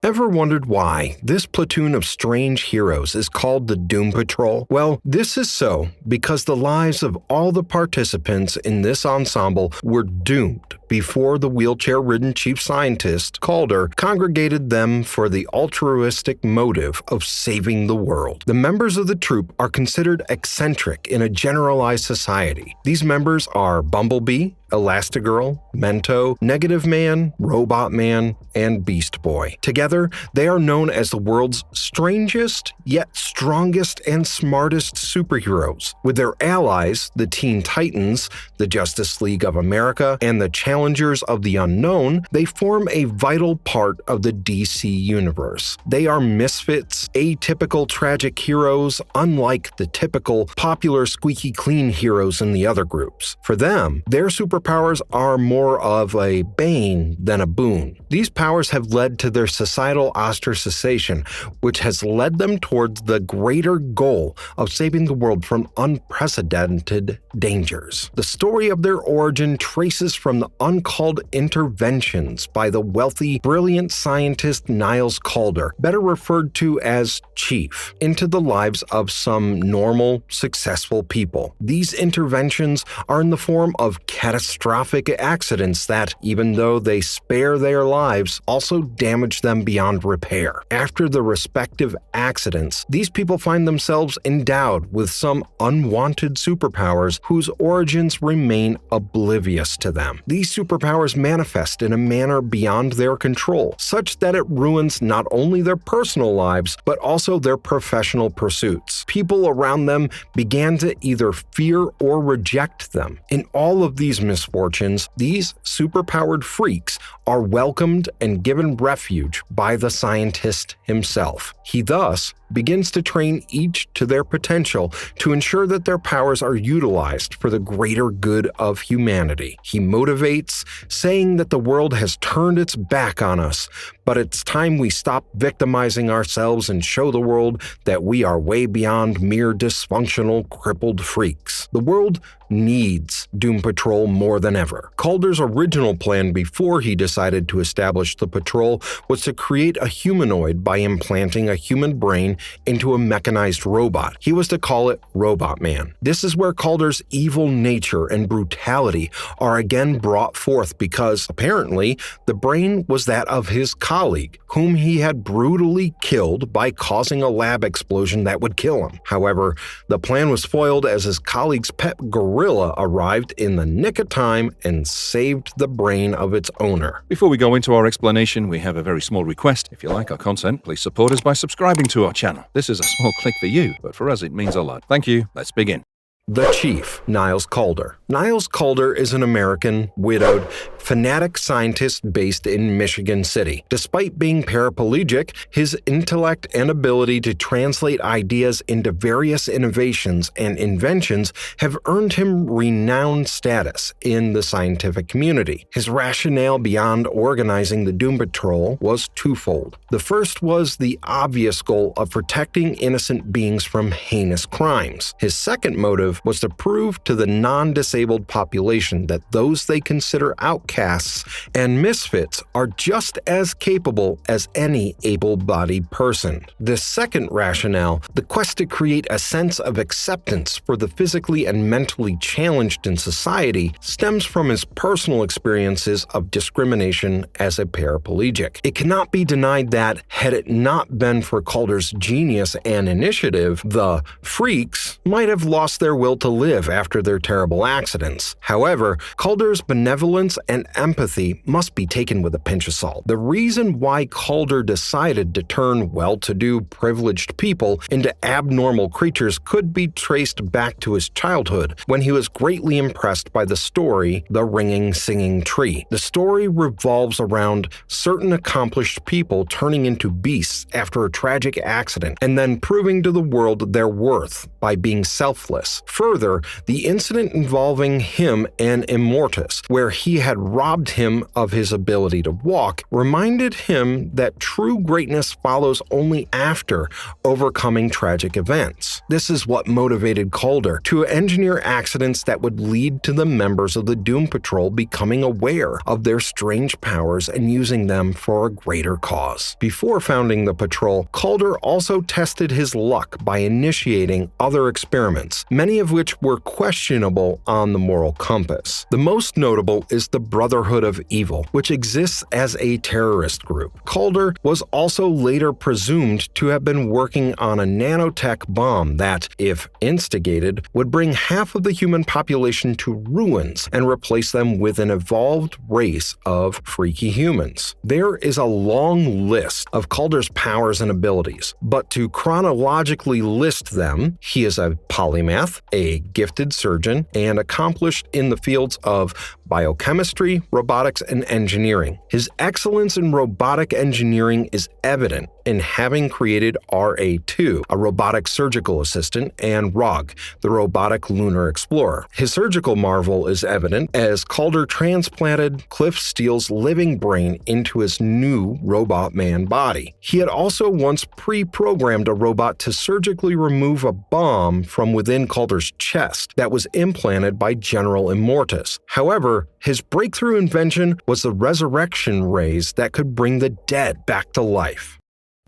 Ever wondered why this platoon of strange heroes is called the Doom Patrol? Well, this is so because the lives of all the participants in this ensemble were doomed before the wheelchair-ridden chief scientist, Calder, congregated them for the altruistic motive of saving the world. The members of the troupe are considered eccentric in a generalized society. These members are Bumblebee, Elasti Girl, Mento, Negative Man, Robot Man, and Beast Boy. Together, they are known as the world's strangest, yet strongest and smartest superheroes. With their allies, the Teen Titans, the Justice League of America, and the Challengers of the Unknown, they form a vital part of the DC universe. They are misfits, atypical tragic heroes, unlike the typical popular squeaky-clean heroes in the other groups. For them, their superpowers are more of a bane than a boon. These powers have led to their societal ostracization, which has led them towards the greater goal of saving the world from unprecedented dangers. The story of their origin traces from the uncalled interventions by the wealthy, brilliant scientist Niles Calder, better referred to as Chief, into the lives of some normal, successful people. These interventions are in the form of catastrophic accidents that, even though they spare their lives, also damage them beyond repair. After the respective accidents, these people find themselves endowed with some unwanted superpowers whose origins remain oblivious to them. These superpowers manifest in a manner beyond their control, such that it ruins not only their personal lives, but also their professional pursuits. People around them began to either fear or reject them. In all of these misfortunes, these superpowered freaks are welcomed and given refuge by the scientist himself. He thus begins to train each to their potential to ensure that their powers are utilized for the greater good of humanity. He motivates, saying that the world has turned its back on us, but it's time we stop victimizing ourselves and show the world that we are way beyond mere dysfunctional, crippled freaks. The world needs Doom Patrol more than ever. Calder's original plan before he decided to establish the patrol was to create a humanoid by implanting a human brain into a mechanized robot. He was to call it Robot Man. This is where Calder's evil nature and brutality are again brought forth because, apparently, the brain was that of his colleague, whom he had brutally killed by causing a lab explosion that would kill him. However, the plan was foiled as his colleague's pet gorilla arrived in the nick of time and saved the brain of its owner. Before we go into our explanation, we have a very small request. If you like our content, please support us by subscribing to our channel. This is a small click for you, but for us it means a lot. Thank you. Let's begin. The Chief, Niles Calder. Niles Calder is an American, widowed, fanatic scientist based in Michigan City. Despite being paraplegic, his intellect and ability to translate ideas into various innovations and inventions have earned him renowned status in the scientific community. His rationale beyond organizing the Doom Patrol was twofold. The first was the obvious goal of protecting innocent beings from heinous crimes. His second motive was to prove to the non-disabled population that those they consider outcasts and misfits are just as capable as any able-bodied person. The second rationale, the quest to create a sense of acceptance for the physically and mentally challenged in society, stems from his personal experiences of discrimination as a paraplegic. It cannot be denied that, had it not been for Calder's genius and initiative, the freaks might have lost their will to live after their terrible accidents. However, Calder's benevolence and empathy must be taken with a pinch of salt. The reason why Calder decided to turn well-to-do, privileged people into abnormal creatures could be traced back to his childhood, when he was greatly impressed by the story The Ringing Singing Tree. The story revolves around certain accomplished people turning into beasts after a tragic accident, and then proving to the world their worth by being selfless, Further, the incident involving him and Immortus, where he had robbed him of his ability to walk, reminded him that true greatness follows only after overcoming tragic events. This is what motivated Calder to engineer accidents that would lead to the members of the Doom Patrol becoming aware of their strange powers and using them for a greater cause. Before founding the patrol, Calder also tested his luck by initiating other experiments, many of which were questionable on the moral compass. The most notable is the Brotherhood of Evil, which exists as a terrorist group. Calder was also later presumed to have been working on a nanotech bomb that, if instigated, would bring half of the human population to ruins and replace them with an evolved race of freaky humans. There is a long list of Calder's powers and abilities, but to chronologically list them, he is a polymath, a gifted surgeon, and accomplished in the fields of biochemistry, robotics, and engineering. His excellence in robotic engineering is evident in having created RA-2, a robotic surgical assistant, and ROG, the robotic lunar explorer. His surgical marvel is evident as Calder transplanted Cliff Steele's living brain into his new robot man body. He had also once pre-programmed a robot to surgically remove a bomb from within Calder's chest that was implanted by General Immortus. However, his breakthrough invention was the resurrection rays that could bring the dead back to life.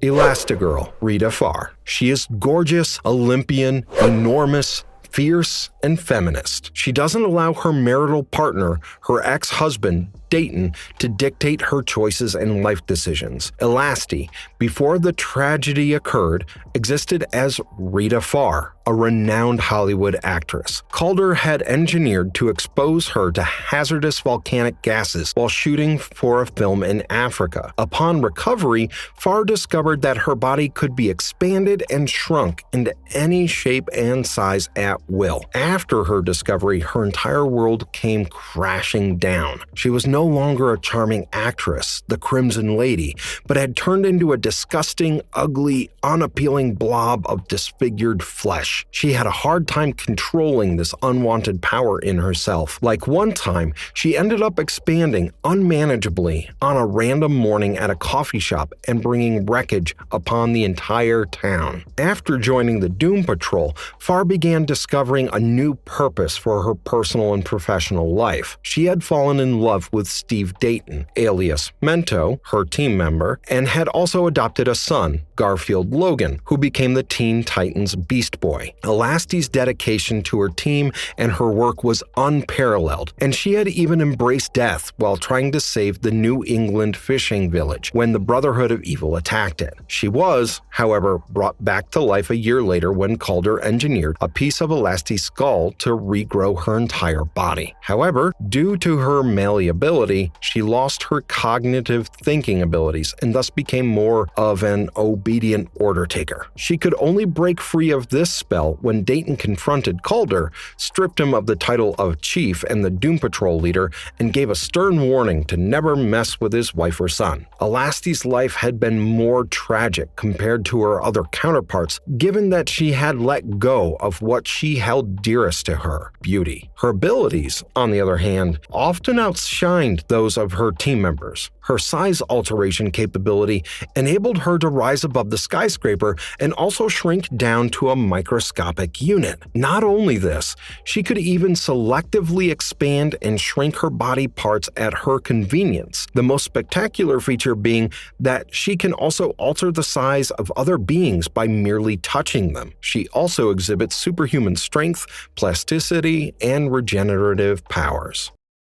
Elasti Girl, Rita Farr. She is gorgeous, Olympian, enormous, fierce, and feminist. She doesn't allow her marital partner, her ex-husband, Dayton, to dictate her choices and life decisions. Elasti, before the tragedy occurred, existed as Rita Farr, a renowned Hollywood actress. Calder had engineered to expose her to hazardous volcanic gases while shooting for a film in Africa. Upon recovery, Farr discovered that her body could be expanded and shrunk into any shape and size at will. After her discovery, her entire world came crashing down. She was no longer a charming actress, the Crimson Lady, but had turned into a disgusting, ugly, unappealing blob of disfigured flesh. She had a hard time controlling this unwanted power in herself. Like one time, she ended up expanding unmanageably on a random morning at a coffee shop and bringing wreckage upon the entire town. After joining the Doom Patrol, Farr began discovering a new purpose for her personal and professional life. She had fallen in love with Steve Dayton, alias Mento, her team member, and had also adopted a son, Garfield Logan, who became the Teen Titans Beast Boy. Elasti's dedication to her team and her work was unparalleled, and she had even embraced death while trying to save the New England fishing village when the Brotherhood of Evil attacked it. She was, however, brought back to life a year later when Calder engineered a piece of Elasti's skull to regrow her entire body. However, due to her malleability, she lost her cognitive thinking abilities and thus became more of an obedient order taker. She could only break free of this spell when Dayton confronted Calder, stripped him of the title of chief and the Doom Patrol leader, and gave a stern warning to never mess with his wife or son. Elasti's life had been more tragic compared to her other counterparts, given that she had let go of what she held dearest to her, beauty. Her abilities, on the other hand, often outshined those of her team members. Her size alteration capability enabled her to rise above the skyscraper and also shrink down to a microscopic unit. Not only this, she could even selectively expand and shrink her body parts at her convenience, the most spectacular feature being that she can also alter the size of other beings by merely touching them. She also exhibits superhuman strength, plasticity, and regenerative powers.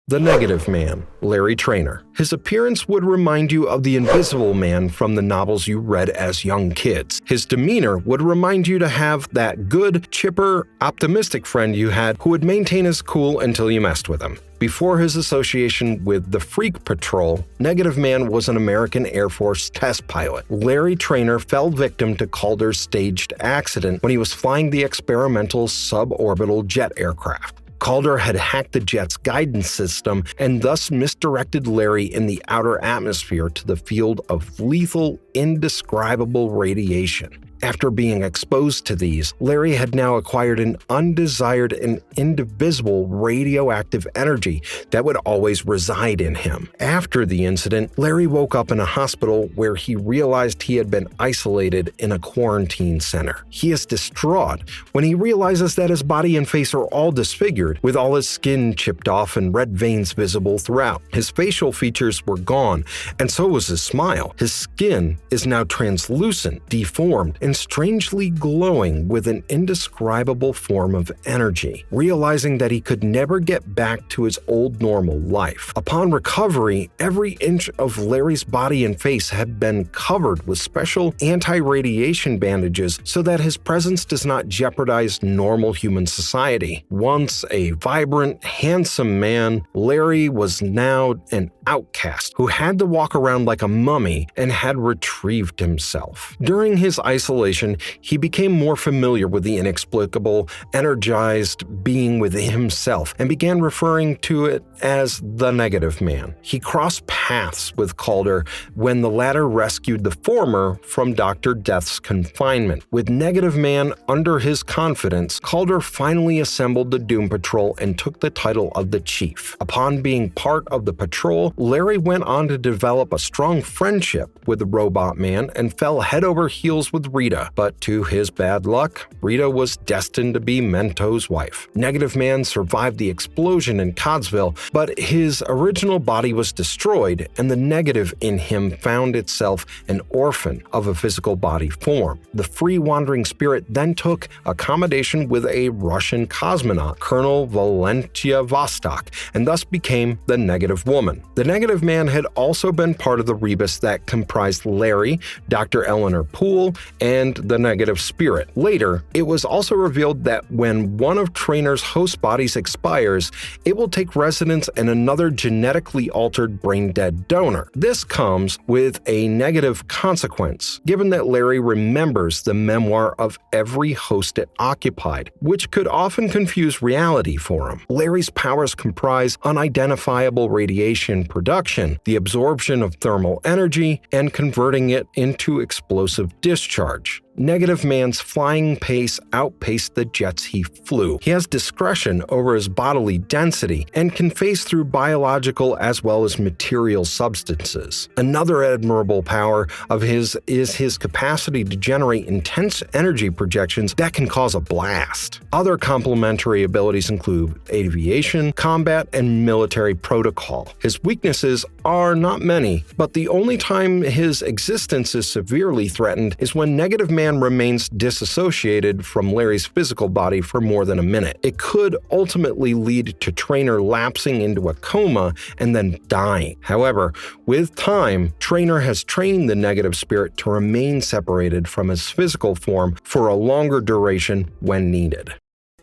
The Negative Man, Larry Trainor. His appearance would remind you of the Invisible Man from the novels you read as young kids. His demeanor would remind you to have that good, chipper, optimistic friend you had who would maintain his cool until you messed with him. Before his association with the Freak Patrol, Negative Man was an American Air Force test pilot. Larry Trainor fell victim to Calder's staged accident when he was flying the experimental suborbital jet aircraft. Calder had hacked the jet's guidance system and thus misdirected Larry in the outer atmosphere to the field of lethal, indescribable radiation. After being exposed to these, Larry had now acquired an undesired and indivisible radioactive energy that would always reside in him. After the incident, Larry woke up in a hospital where he realized he had been isolated in a quarantine center. He is distraught when he realizes that his body and face are all disfigured, with all his skin chipped off and red veins visible throughout. His facial features were gone, and so was his smile. His skin is now translucent, deformed, and strangely glowing with an indescribable form of energy. Realizing that he could never get back to his old normal life. Upon recovery, every inch of Larry's body and face had been covered with special anti-radiation bandages so that his presence does not jeopardize normal human society. Once a vibrant, handsome man, Larry was now an outcast who had to walk around like a mummy and had retrieved himself. During his isolation, he became more familiar with the inexplicable, energized being within himself and began referring to it as the Negative Man. He crossed paths with Calder when the latter rescued the former from Dr. Death's confinement. With Negative Man under his confidence, Calder finally assembled the Doom Patrol and took the title of the Chief. Upon being part of the patrol, Larry went on to develop a strong friendship with the Robot Man and fell head over heels with Rita, but to his bad luck, Rita was destined to be Mento's wife. Negative Man survived the explosion in Codsville, but his original body was destroyed, and the negative in him found itself an orphan of a physical body form. The free wandering spirit then took accommodation with a Russian cosmonaut, Colonel Valentia Vostok, and thus became the Negative Woman. The Negative Man had also been part of the rebus that comprised Larry, Dr. Eleanor Poole, and the Negative Spirit. Later, it was also revealed that when one of Trainor's host bodies expires, it will take residence in another genetically altered brain-dead donor. This comes with a negative consequence, given that Larry remembers the memoir of every host it occupied, which could often confuse reality for him. Larry's powers comprise unidentifiable radiation production, the absorption of thermal energy, and converting it into explosive discharge. Negative Man's flying pace outpaced the jets he flew. He has discretion over his bodily density and can phase through biological as well as material substances. Another admirable power of his is his capacity to generate intense energy projections that can cause a blast. Other complementary abilities include aviation, combat, and military protocol. His weaknesses are not many, but the only time his existence is severely threatened is when Negative Man remains disassociated from Larry's physical body for more than a minute. It could ultimately lead to Trainor lapsing into a coma and then dying. However, with time, Trainor has trained the Negative Spirit to remain separated from his physical form for a longer duration when needed.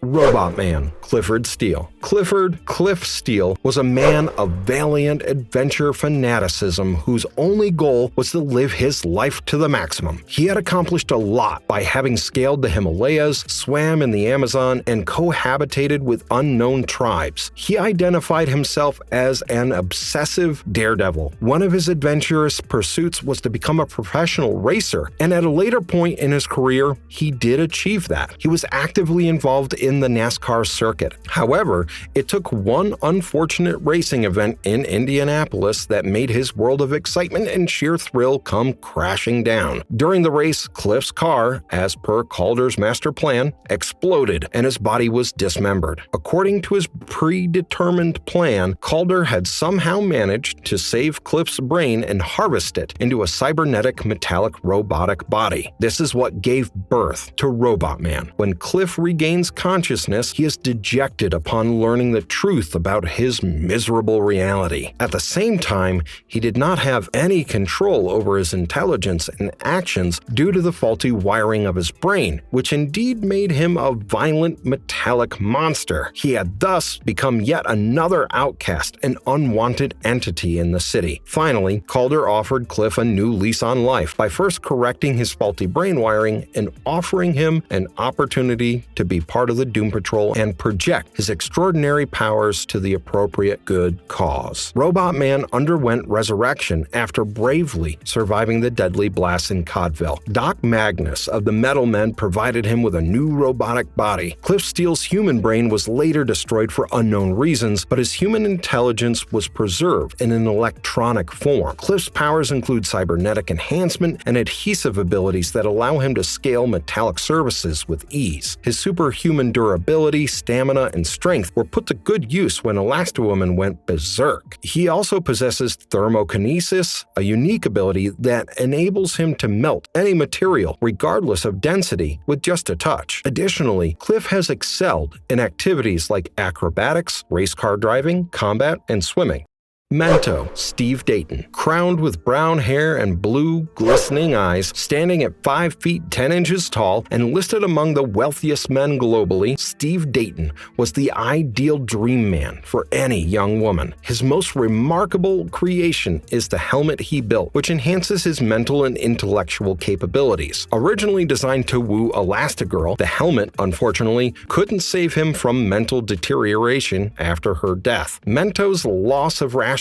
Robot Man, Clifford Steele. Cliff Steele was a man of valiant adventure fanaticism whose only goal was to live his life to the maximum. He had accomplished a lot by having scaled the Himalayas, swam in the Amazon, and cohabitated with unknown tribes. He identified himself as an obsessive daredevil. One of his adventurous pursuits was to become a professional racer, and at a later point in his career, he did achieve that. He was actively involved in the NASCAR circuit. However, it took one unfortunate racing event in Indianapolis that made his world of excitement and sheer thrill come crashing down. During the race, Cliff's car, as per Calder's master plan, exploded and his body was dismembered. According to his predetermined plan, Calder had somehow managed to save Cliff's brain and harvest it into a cybernetic metallic robotic body. This is what gave birth to Robot Man. When Cliff regains consciousness, he is dejected upon learning the truth about his miserable reality. At the same time, he did not have any control over his intelligence and actions due to the faulty wiring of his brain, which indeed made him a violent metallic monster. He had thus become yet another outcast, an unwanted entity in the city. Finally, Calder offered Cliff a new lease on life by first correcting his faulty brain wiring and offering him an opportunity to be part of the Doom Patrol and project his extraordinary powers to the appropriate good cause. Robot Man underwent resurrection after bravely surviving the deadly blast in Codville. Doc Magnus of the Metal Men provided him with a new robotic body. Cliff Steele's human brain was later destroyed for unknown reasons, but his human intelligence was preserved in an electronic form. Cliff's powers include cybernetic enhancement and adhesive abilities that allow him to scale metallic surfaces with ease. His superhuman durability, stamina, and strength were put to good use when Elasti-Woman went berserk. He also possesses thermokinesis, a unique ability that enables him to melt any material, regardless of density, with just a touch. Additionally, Cliff has excelled in activities like acrobatics, race car driving, combat, and swimming. Mento, Steve Dayton, crowned with brown hair and blue, glistening eyes, standing at 5 feet 10 inches tall and listed among the wealthiest men globally, Steve Dayton was the ideal dream man for any young woman. His most remarkable creation is the helmet he built, which enhances his mental and intellectual capabilities. Originally designed to woo Elasti Girl, the helmet, unfortunately, couldn't save him from mental deterioration after her death. Mento's loss of rationality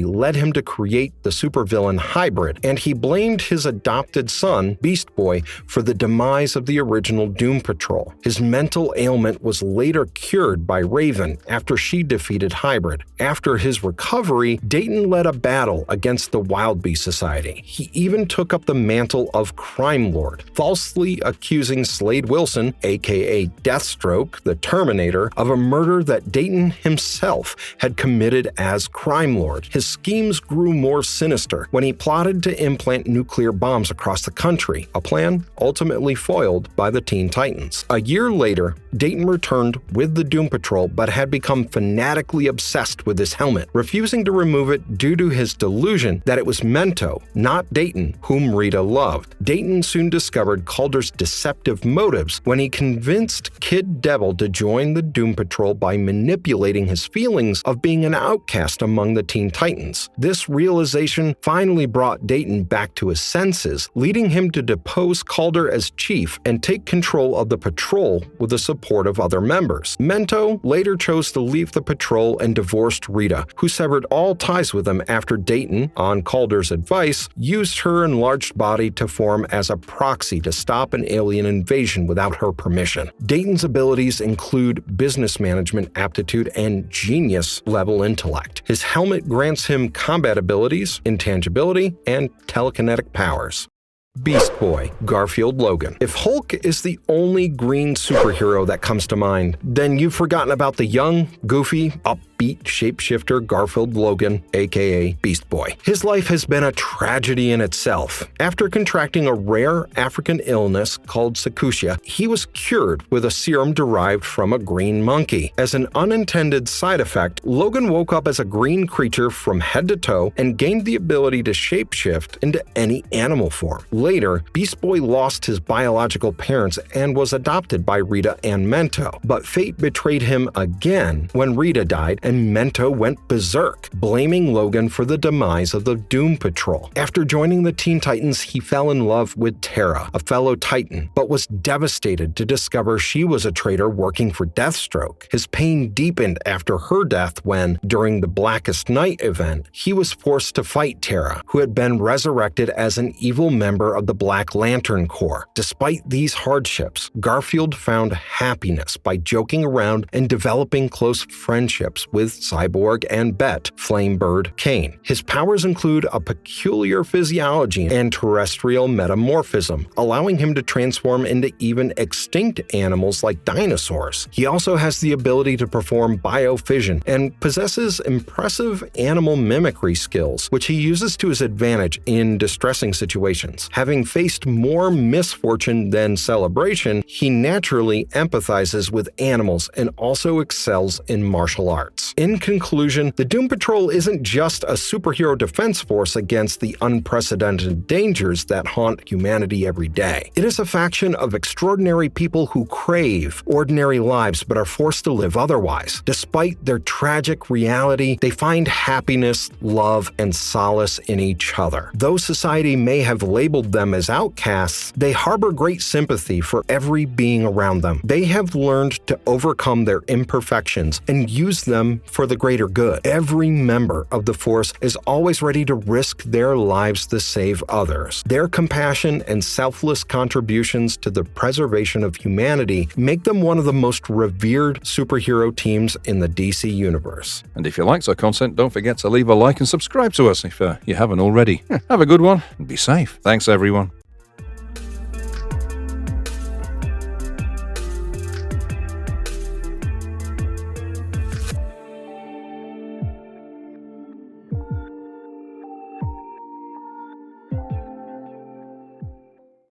led him to create the supervillain Hybrid, and he blamed his adopted son, Beast Boy, for the demise of the original Doom Patrol. His mental ailment was later cured by Raven after she defeated Hybrid. After his recovery, Dayton led a battle against the Wildbeast Society. He even took up the mantle of Crime Lord, falsely accusing Slade Wilson, aka Deathstroke, the Terminator, of a murder that Dayton himself had committed as Crime Lord. His schemes grew more sinister when he plotted to implant nuclear bombs across the country, a plan ultimately foiled by the Teen Titans. A year later, Dayton returned with the Doom Patrol but had become fanatically obsessed with his helmet, refusing to remove it due to his delusion that it was Mento, not Dayton, whom Rita loved. Dayton soon discovered Calder's deceptive motives when he convinced Kid Devil to join the Doom Patrol by manipulating his feelings of being an outcast among the Teen Titans. This realization finally brought Dayton back to his senses, leading him to depose Calder as chief and take control of the patrol with the support of other members. Mento later chose to leave the patrol and divorced Rita, who severed all ties with him after Dayton, on Calder's advice, used her enlarged body to form as a proxy to stop an alien invasion without her permission. Dayton's abilities include business management aptitude and genius-level intellect. His helmet grants him combat abilities, intangibility, and telekinetic powers. Beast Boy, Garfield Logan. If Hulk is the only green superhero that comes to mind, then you've forgotten about the young, goofy, upbeat shapeshifter Garfield Logan, aka Beast Boy. His life has been a tragedy in itself. After contracting a rare African illness called Sakutia, he was cured with a serum derived from a green monkey. As an unintended side effect, Logan woke up as a green creature from head to toe and gained the ability to shapeshift into any animal form. Later, Beast Boy lost his biological parents and was adopted by Rita and Mento, but fate betrayed him again when Rita died and Mento went berserk, blaming Logan for the demise of the Doom Patrol. After joining the Teen Titans, he fell in love with Tara, a fellow Titan, but was devastated to discover she was a traitor working for Deathstroke. His pain deepened after her death when, during the Blackest Night event, he was forced to fight Tara, who had been resurrected as an evil member of the Black Lantern Corps. Despite these hardships, Garfield found happiness by joking around and developing close friendships with Cyborg and Bet, Flamebird Kane. His powers include a peculiar physiology and terrestrial metamorphism, allowing him to transform into even extinct animals like dinosaurs. He also has the ability to perform biofission and possesses impressive animal mimicry skills, which he uses to his advantage in distressing situations. Having faced more misfortune than celebration, he naturally empathizes with animals and also excels in martial arts. In conclusion, the Doom Patrol isn't just a superhero defense force against the unprecedented dangers that haunt humanity every day. It is a faction of extraordinary people who crave ordinary lives but are forced to live otherwise. Despite their tragic reality, they find happiness, love, and solace in each other. Though society may have labeled them as outcasts, they harbor great sympathy for every being around them. They have learned to overcome their imperfections and use them for the greater good. Every member of the Force is always ready to risk their lives to save others. Their compassion and selfless contributions to the preservation of humanity make them one of the most revered superhero teams in the DC universe. And if you liked our content, don't forget to leave a like and subscribe to us if you haven't already. Have a good one and be safe. Thanks, everyone.